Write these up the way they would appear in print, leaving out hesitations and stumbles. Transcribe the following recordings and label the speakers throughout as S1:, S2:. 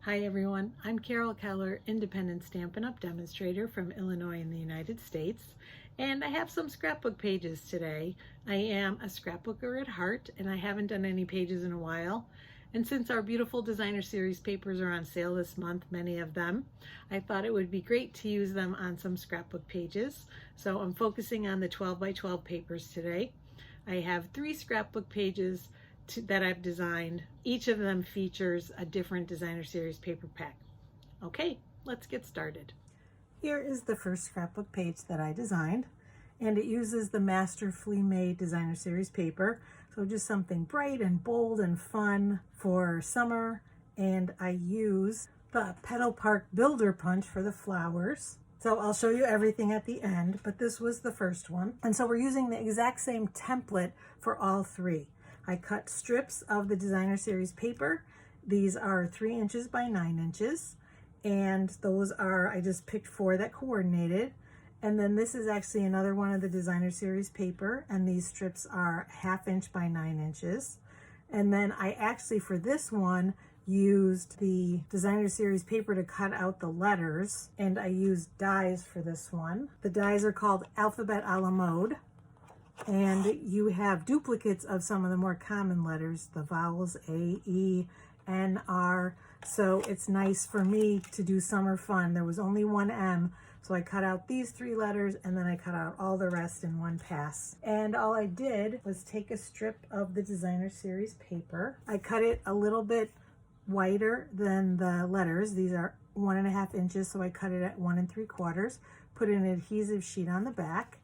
S1: Hi everyone, I'm Carol Keller, independent Stampin' Up! Demonstrator from Illinois in the United States, and I have some scrapbook pages today. I am a scrapbooker at heart, and I haven't done any pages in a while. And since our beautiful designer series papers are on sale this month, many of them, I thought it would be great to use them on some scrapbook pages. So I'm focusing on the 12 by 12 papers today. I have 3 scrapbook pages that I've designed. Each of them features a different designer series paper pack. Okay, let's get started. Here is the first scrapbook page that I designed, and it uses the Masterfully Made designer series paper. So just something bright and bold and fun for summer. And I use the Petal Park Builder Punch for the flowers. So I'll show you everything at the end, but this was the first one. And so we're using the exact same template for all 3. I cut strips of the designer series paper. These are 3 inches by 9 inches. And those are, I just picked 4 that coordinated. And then this is actually another one of the designer series paper. And these strips are 1/2 inch by 9 inches. And then I actually, for this one, used the designer series paper to cut out the letters. And I used dies for this one. The dies are called Alphabet a la mode. And you have duplicates of some of the more common letters, the vowels A, E, N, R. So it's nice for me to do summer fun. There was only one M, so I cut out these 3 letters and then I cut out all the rest in one pass. And all I did was take a strip of the designer series paper. I cut it a little bit wider than the letters. These are 1.5 inches, so I cut it at 1 3/4. Put an adhesive sheet on the back,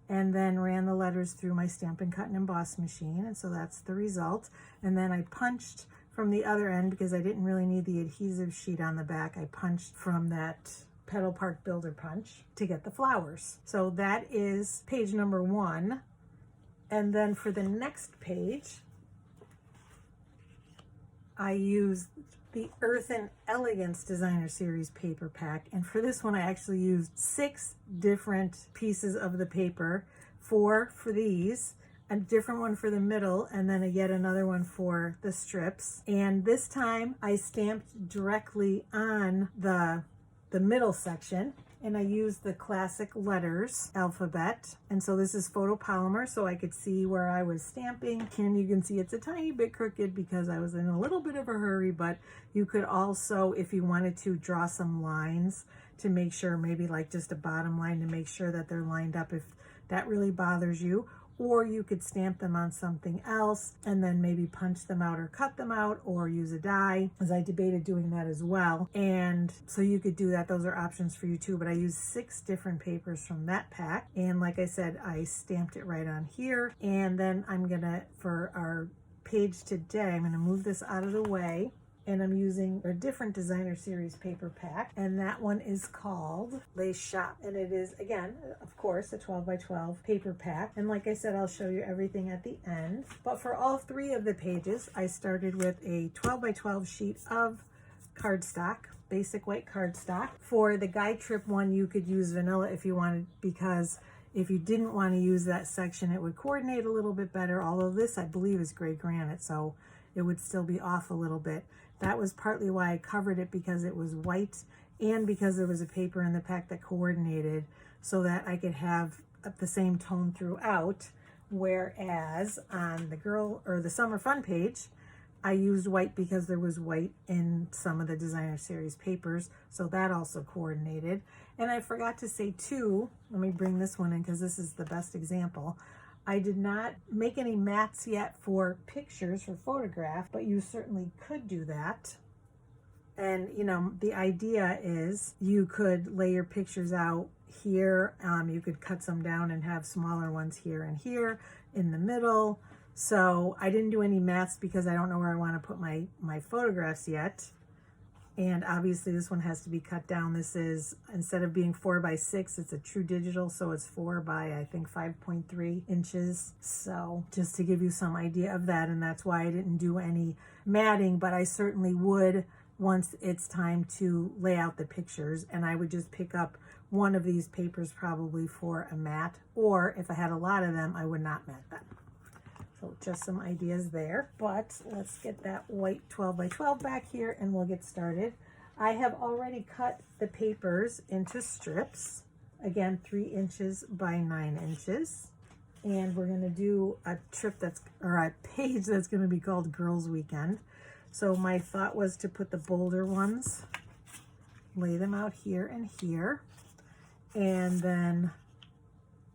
S1: and then ran the letters through my Stampin' Cut and Emboss machine, and so that's the result. And then I punched from the other end because I didn't really need the adhesive sheet on the back. I punched from that Petal Park Builder Punch to get the flowers. So that is page number 1. And then for the next page, I used the Earthen Elegance designer series paper pack, and for this one I actually used 6 different pieces of the paper, 4 for these, a different one for the middle, and then yet another one for the strips. And this time I stamped directly on the middle section, and I used the classic letters alphabet. And so this is photopolymer, so I could see where I was stamping. And you can see it's a tiny bit crooked because I was in a little bit of a hurry, but you could also, if you wanted to, draw some lines to make sure, maybe like just a bottom line to make sure that they're lined up if that really bothers you. Or you could stamp them on something else and then maybe punch them out or cut them out or use a die, as I debated doing that as well. And so you could do that. Those are options for you too, but I used 6 different papers from that pack. And like I said, I stamped it right on here. And then I'm gonna, for our page today, I'm gonna move this out of the way. And I'm using a different designer series paper pack, and that one is called Shoppes, and it is, again, of course, a 12 by 12 paper pack. And like I said, I'll show you everything at the end. But for all 3 of the pages, I started with a 12 by 12 sheet of cardstock, basic white cardstock. For the guide trip one, you could use vanilla if you wanted, because if you didn't want to use that section, it would coordinate a little bit better, although this, I believe, is gray granite, so it would still be off a little bit. That was partly why I covered it, because it was white and because there was a paper in the pack that coordinated so that I could have the same tone throughout. Whereas on the girl or the summer fun page, I used white because there was white in some of the designer series papers, so that also coordinated. And I forgot to say too, let me bring this one in because this is the best example. I did not make any mats yet for pictures, for photograph, but you certainly could do that. And you know, the idea is you could lay your pictures out here. You could cut some down and have smaller ones here and here in the middle. So I didn't do any mats because I don't know where I want to put my photographs yet. And obviously this one has to be cut down. This is, instead of being 4 by 6, it's a true digital, so it's 4 by, I think, 5.3 inches. So just to give you some idea of that, and that's why I didn't do any matting, but I certainly would once it's time to lay out the pictures. And I would just pick up one of these papers probably for a mat, or if I had a lot of them, I would not mat them. So just some ideas there, but let's get that white 12 by 12 back here and we'll get started. I have already cut the papers into strips, again 3 inches by 9 inches, and we're going to do a page that's going to be called Girls Weekend. So my thought was to put the bolder ones, lay them out here and here, and then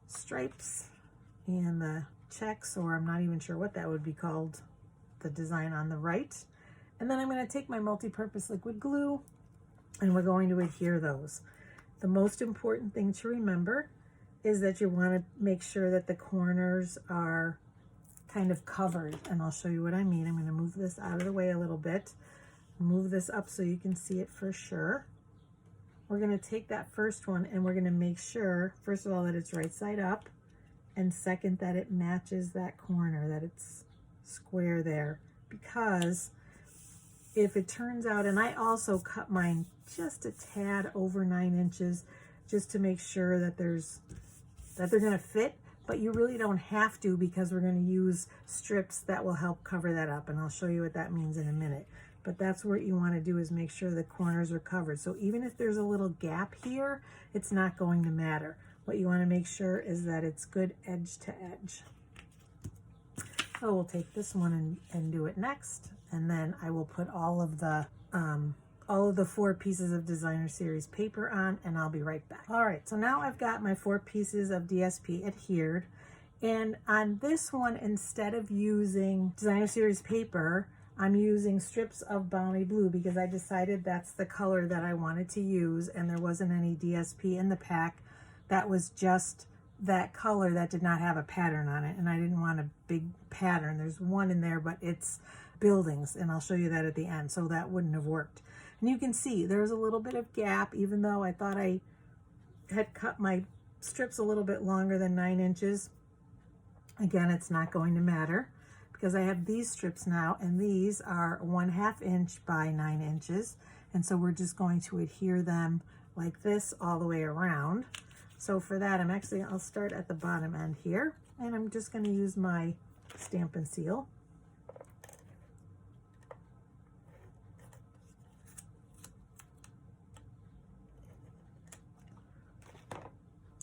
S1: stripes and the checks, or I'm not even sure what that would be called, the design on the right. And then I'm going to take my multi-purpose liquid glue and we're going to adhere those. The most important thing to remember is that you want to make sure that the corners are kind of covered, and I'll show you what I mean. I'm going to move this out of the way a little bit, move this up so you can see it for sure. We're going to take that first one and we're going to make sure, first of all, that it's right side up, and second, that it matches that corner, that it's square there, because if it turns out, and I also cut mine just a tad over 9 inches just to make sure that they're going to fit, but you really don't have to, because we're going to use strips that will help cover that up, and I'll show you what that means in a minute. But that's what you want to do, is make sure the corners are covered. So even if there's a little gap here, it's not going to matter. What you want to make sure is that it's good edge to edge. So we'll take this one and do it next, and then I will put all of the 4 pieces of designer series paper on, and I'll be right back. All right, so now I've got my 4 pieces of DSP adhered, and on this one, instead of using designer series paper, I'm using strips of Balmy blue, because I decided that's the color that I wanted to use, and there wasn't any DSP in the pack that was just that color that did not have a pattern on it, and I didn't want a big pattern. There's one in there, but it's buildings, and I'll show you that at the end, so that wouldn't have worked. And you can see there's a little bit of gap, even though I thought I had cut my strips a little bit longer than 9 inches. Again, it's not going to matter, because I have these strips now, and these are 1/2 inch by 9 inches. And so we're just going to adhere them like this all the way around. So for that, I'll start at the bottom end here, and I'm just going to use my Stampin' Seal.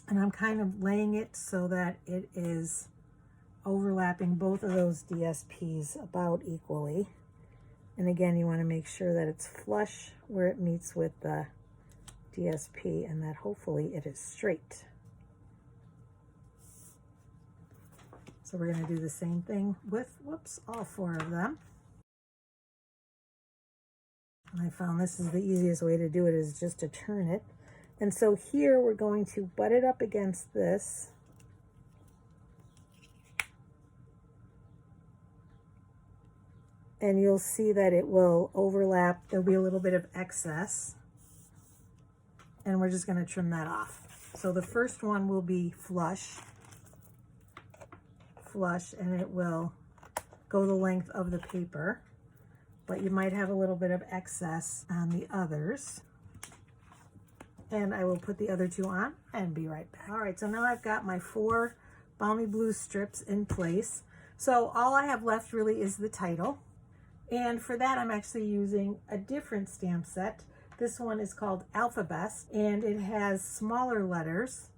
S1: And I'm kind of laying it so that it is overlapping both of those DSPs about equally. And again, you want to make sure that it's flush where it meets with the DSP, and that hopefully it is straight. So we're going to do the same thing with, all 4 of them. And I found this is the easiest way to do it, is just to turn it. And so here we're going to butt it up against this. And you'll see that it will overlap. There'll be a little bit of excess. And we're just going to trim that off. So the first one will be flush, and it will go the length of the paper. But you might have a little bit of excess on the others. And I will put the other 2 on and be right back. All right, so now I've got my 4 Balmy blue strips in place. So all I have left really is the title. And for that, I'm actually using a different stamp set. This one is called Alphabest, and it has smaller letters.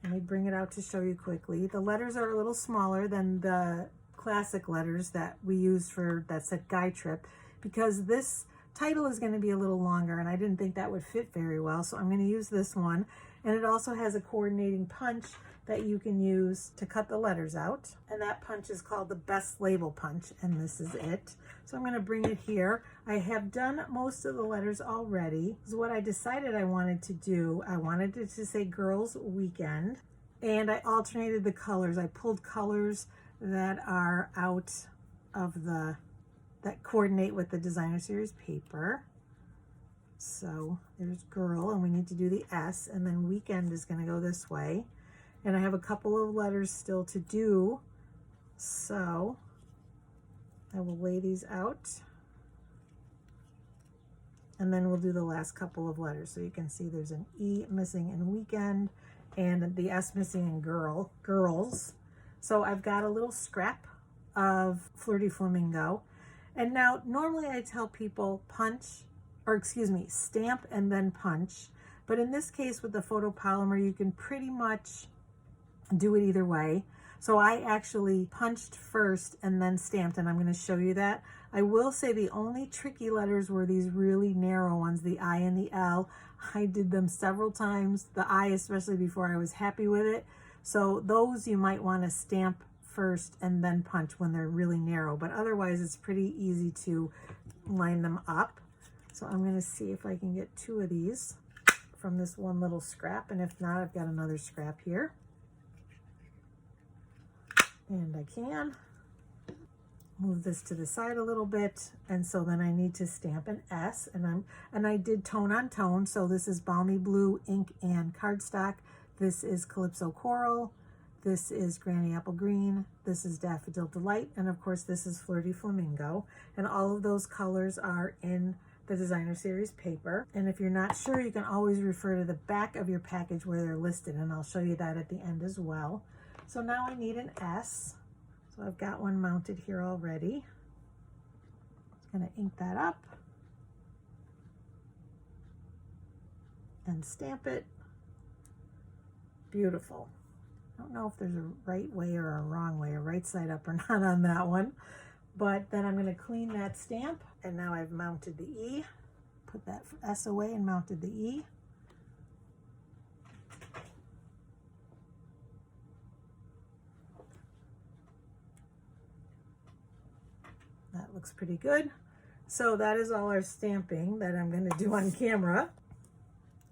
S1: Let me bring it out to show you quickly. The letters are a little smaller than the classic letters that we used for that set guide trip, because this title is going to be a little longer, and I didn't think that would fit very well, so I'm going to use this one. And it also has a coordinating punch that you can use to cut the letters out, and that punch is called the Best Label Punch, and this is it. So I'm going to bring it here. I have done most of the letters already. This is what I decided I wanted to do. I wanted it to say Girls Weekend, and I alternated the colors. I pulled colors that are out of that coordinate with the designer series paper. So there's girl, and we need to do the S, and then weekend is going to go this way. And I have a couple of letters still to do, so I will lay these out, and then we'll do the last couple of letters. So you can see there's an E missing in weekend, and the S missing in girls. So I've got a little scrap of Flirty Flamingo. And now, normally I tell people punch or excuse me, stamp and then punch. But in this case with the photopolymer, you can pretty much do it either way. So I actually punched first and then stamped, and I'm going to show you that. I will say the only tricky letters were these really narrow ones, the I and the L. I did them several times, the I especially, before I was happy with it. So those you might want to stamp first and then punch when they're really narrow, but otherwise it's pretty easy to line them up. So I'm going to see if I can get 2 of these from this one little scrap, and if not, I've got another scrap here. And I can move this to the side a little bit, and so then I need to stamp an S, and I did tone on tone. So this is Balmy Blue ink and cardstock. This is Calypso Coral. This is Granny Apple Green. This is Daffodil Delight, and of course this is Flirty Flamingo. And all of those colors are in the designer series paper. And if you're not sure, you can always refer to the back of your package where they're listed, and I'll show you that at the end as well. So now I need an S. So I've got one mounted here already. I'm going to ink that up and stamp it. Beautiful. I don't know if there's a right way or a wrong way, a right side up or not on that one. But then I'm going to clean that stamp. And now I've mounted the E. Put that S away and mounted the E. That looks pretty good. So that is all our stamping that I'm going to do on camera.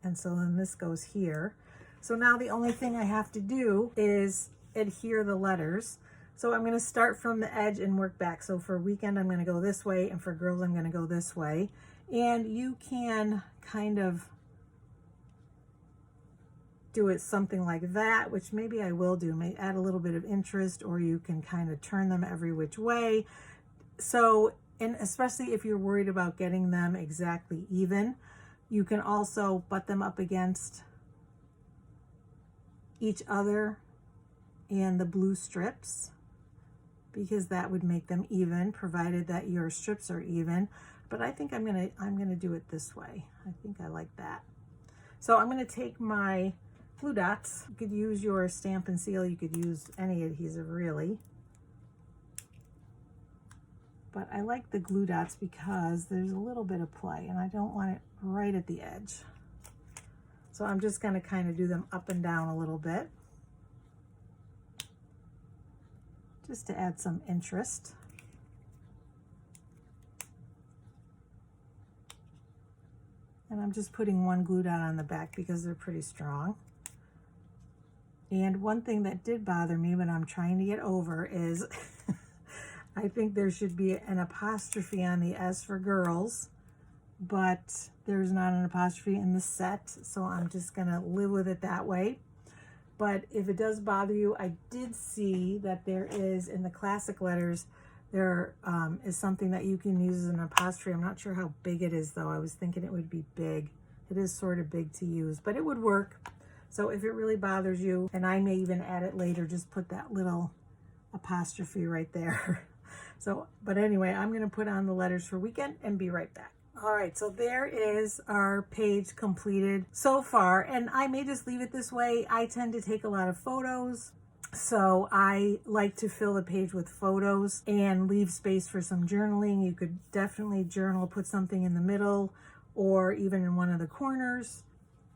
S1: And so then this goes here. So now the only thing I have to do is adhere the letters. So I'm going to start from the edge and work back. So for Weekend, I'm going to go this way, and for Girls, I'm going to go this way. And you can kind of do it something like that, which maybe I will do, may add a little bit of interest, or you can kind of turn them every which way. So, and especially if you're worried about getting them exactly even, you can also butt them up against each other and the blue strips, because that would make them even, provided that your strips are even. But I think I'm gonna do it this way. I think I like that. So I'm gonna take my glue dots. You could use your Stamp and Seal. You could use any adhesive really. But I like the glue dots because there's a little bit of play, and I don't want it right at the edge. So I'm just going to kind of do them up and down a little bit, just to add some interest. And I'm just putting one glue dot on the back because they're pretty strong. And one thing that did bother me, but I'm trying to get over, is I think there should be an apostrophe on the S for Girls, but there's not an apostrophe in the set, so I'm just gonna live with it that way. But if it does bother you, I did see that there is, in the classic letters, there is something that you can use as an apostrophe. I'm not sure how big it is though. I was thinking it would be big. It is sort of big to use, but it would work. So if it really bothers you, and I may even add it later, just put that little apostrophe right there. So, but anyway, I'm going to put on the letters for Weekend and be right back. All right, so there is our page completed so far, and I may just leave it this way. I tend to take a lot of photos, so I like to fill the page with photos and leave space for some journaling. You could definitely journal, put something in the middle or even in one of the corners.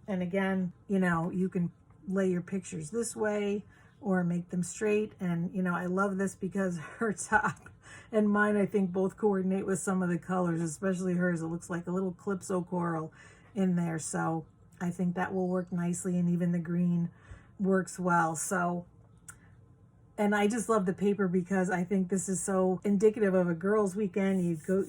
S1: And again, you know, you can lay your pictures this way or make them straight. And, you know, I love this because her top and mine, I think, both coordinate with some of the colors, especially hers. It looks like a little Calypso coral in there. So I think that will work nicely, and even the green works well. So, and I just love the paper because I think this is so indicative of a girls' weekend.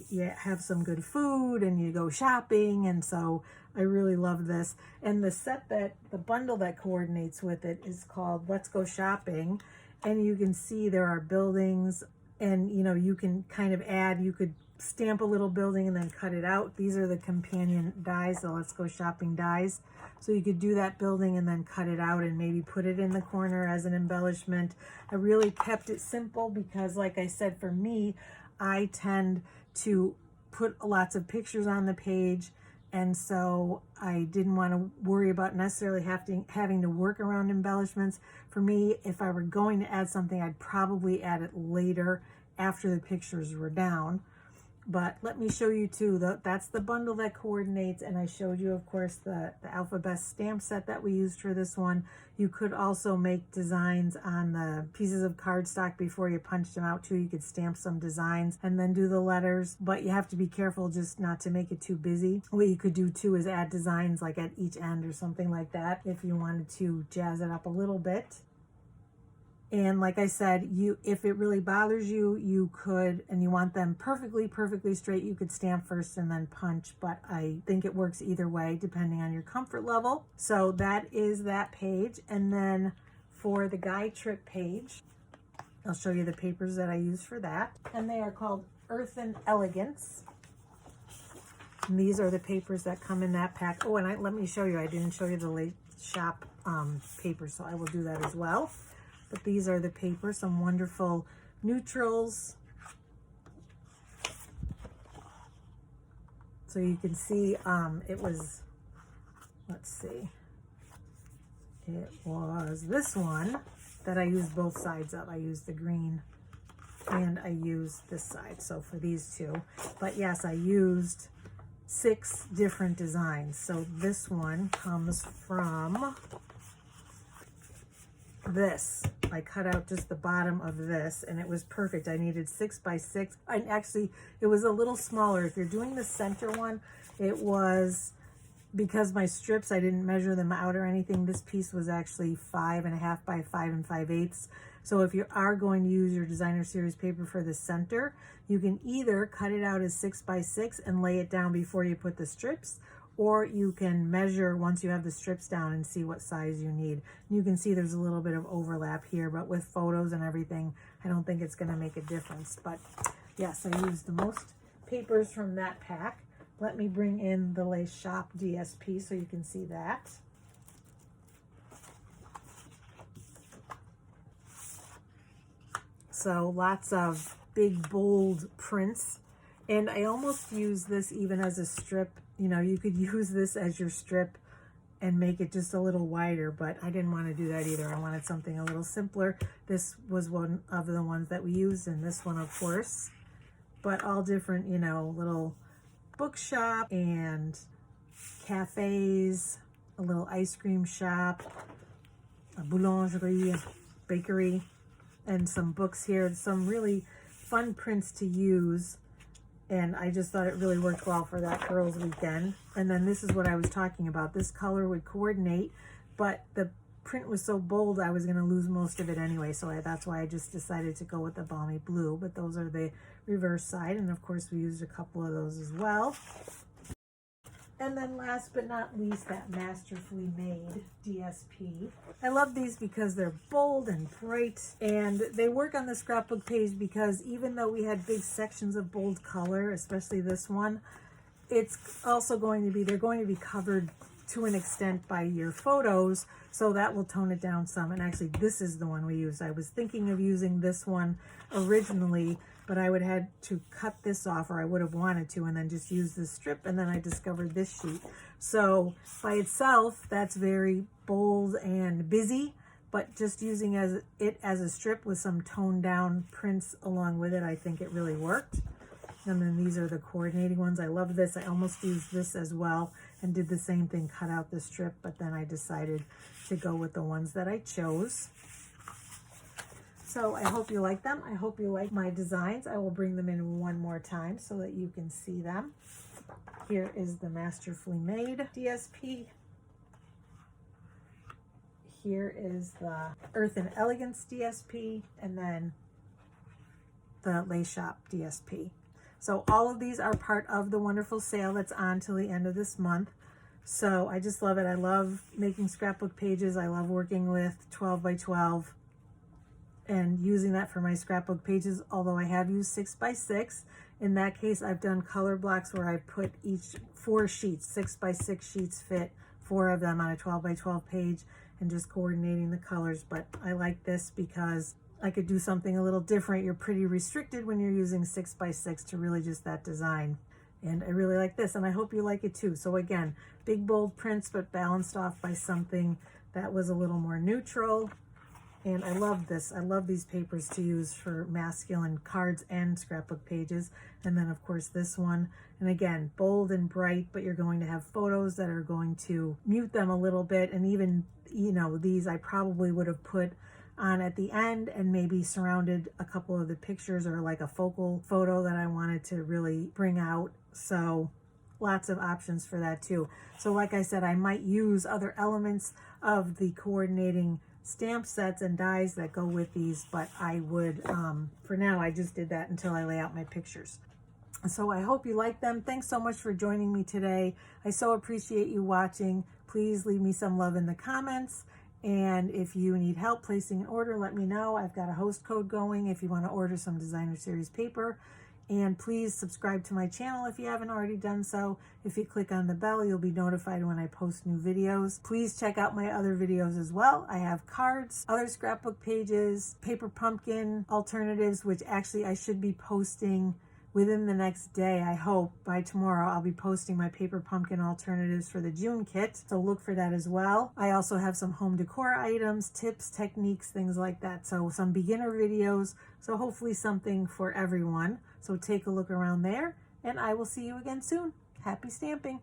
S1: You have some good food and you go shopping. And so I really love this. And the bundle that coordinates with it is called Let's Go Shopping. And you can see there are buildings, and you know, you can kind of add, you could stamp a little building and then cut it out. These are the companion dies, the Let's Go Shopping dies. So you could do that building and then cut it out and maybe put it in the corner as an embellishment. I really kept it simple because, like I said, for me, I tend to put lots of pictures on the page, And so I didn't want to worry about necessarily having to work around embellishments. For me, if I were going to add something, I'd probably add it later after the pictures were down. But let me show you too, that's the bundle that coordinates, and I showed you, of course, the Alphabest stamp set that we used for this one. You could also make designs on the pieces of cardstock before you punched them out too. You could stamp some designs and then do the letters, but you have to be careful just not to make it too busy. What you could do too is add designs like at each end or something like that if you wanted to jazz it up a little bit. And like I said, if it really bothers you, you could, and you want them perfectly straight, you could stamp first and then punch, but I think it works either way depending on your comfort level. So that is that page. And then for the guide trip page, I'll show you the papers that I use for that. And they are called Earthen Elegance. And these are the papers that come in that pack. Oh, and let me show you, I didn't show you the Shoppes paper, so I will do that as well. But these are the papers, some wonderful neutrals. So you can see it was, let's see, it was this one that I used both sides of. I used the green and I used this side, so for these two. But yes, I used 6 different designs. So this one comes from this. I cut out just the bottom of this and it was perfect. I needed 6 by 6. And actually it was a little smaller. If you're doing the center one, it was, because my strips, I didn't measure them out or anything, this piece was actually 5.5 by 5 5/8. So if you are going to use your designer series paper for the center, you can either cut it out as 6 by 6 and lay it down before you put the strips, or you can measure once you have the strips down and see what size you need. You can see there's a little bit of overlap here, but with photos and everything, I don't think it's gonna make a difference. But yes, I used the most papers from that pack. Let me bring in the Shoppes DSP so you can see that. So lots of big, bold prints. And I almost use this even as a strip. You know, you could use this as your strip and make it just a little wider, but I didn't want to do that either. I wanted something a little simpler. This was one of the ones that we used, and this one, of course. But all different, you know, little bookshop and cafes, a little ice cream shop, a boulangerie, bakery, and some books here. Some really fun prints to use. And I just thought it really worked well for that girls' weekend. And then this is what I was talking about. This color would coordinate, but the print was so bold I was going to lose most of it anyway. So that's why I just decided to go with the Balmy blue. But those are the reverse side. And of course we used a couple of those as well. And then last but not least, that Masterfully Made DSP. I love these because they're bold and bright, and they work on the scrapbook page because even though we had big sections of bold color, especially this one, it's also going to be, they're going to be covered to an extent by your photos, so that will tone it down some. And actually this is the one we used. I was thinking of using this one originally, but I would have had to cut this off, or I would have wanted to, and then just use this strip, and then I discovered this sheet. So by itself, that's very bold and busy, but just using it as a strip with some toned down prints along with it, I think it really worked. And then these are the coordinating ones. I love this. I almost used this as well and did the same thing, cut out the strip, but then I decided to go with the ones that I chose. So I hope you like them. I hope you like my designs. I will bring them in one more time so that you can see them. Here is the Masterfully Made DSP. Here is the Earthen Elegance DSP, and then the Shoppes DSP. So all of these are part of the wonderful sale that's on till the end of this month. So I just love it. I love making scrapbook pages. I love working with 12 by 12 and using that for my scrapbook pages, although I have used 6 by 6. In that case, I've done color blocks where I put each 4 sheets, 6 by 6 sheets fit, 4 of them on a 12 by 12 page, and just coordinating the colors. But I like this because I could do something a little different. You're pretty restricted when you're using 6 by 6 to really just that design. And I really like this, and I hope you like it too. So again, big bold prints, but balanced off by something that was a little more neutral. And I love this. I love these papers to use for masculine cards and scrapbook pages. And then of course this one. And again, bold and bright, but you're going to have photos that are going to mute them a little bit. And even, you know, these I probably would have put on at the end and maybe surrounded a couple of the pictures or like a focal photo that I wanted to really bring out. So lots of options for that too. So like I said, I might use other elements of the coordinating stamp sets and dies that go with these, but I would, for now, I just did that until I lay out my pictures. So I hope you like them. Thanks so much for joining me today. I so appreciate you watching. Please leave me some love in the comments. And if you need help placing an order, let me know. I've got a host code going if you want to order some designer series paper. And please subscribe to my channel if you haven't already done so. If you click on the bell, you'll be notified when I post new videos. Please check out my other videos as well. I have cards, other scrapbook pages, paper pumpkin alternatives, which actually I should be posting within the next day. I hope by tomorrow I'll be posting my paper pumpkin alternatives for the June kit, so look for that as well. I also have some home decor items, tips, techniques, things like that. So some beginner videos, so hopefully something for everyone. So take a look around there, and I will see you again soon. Happy stamping!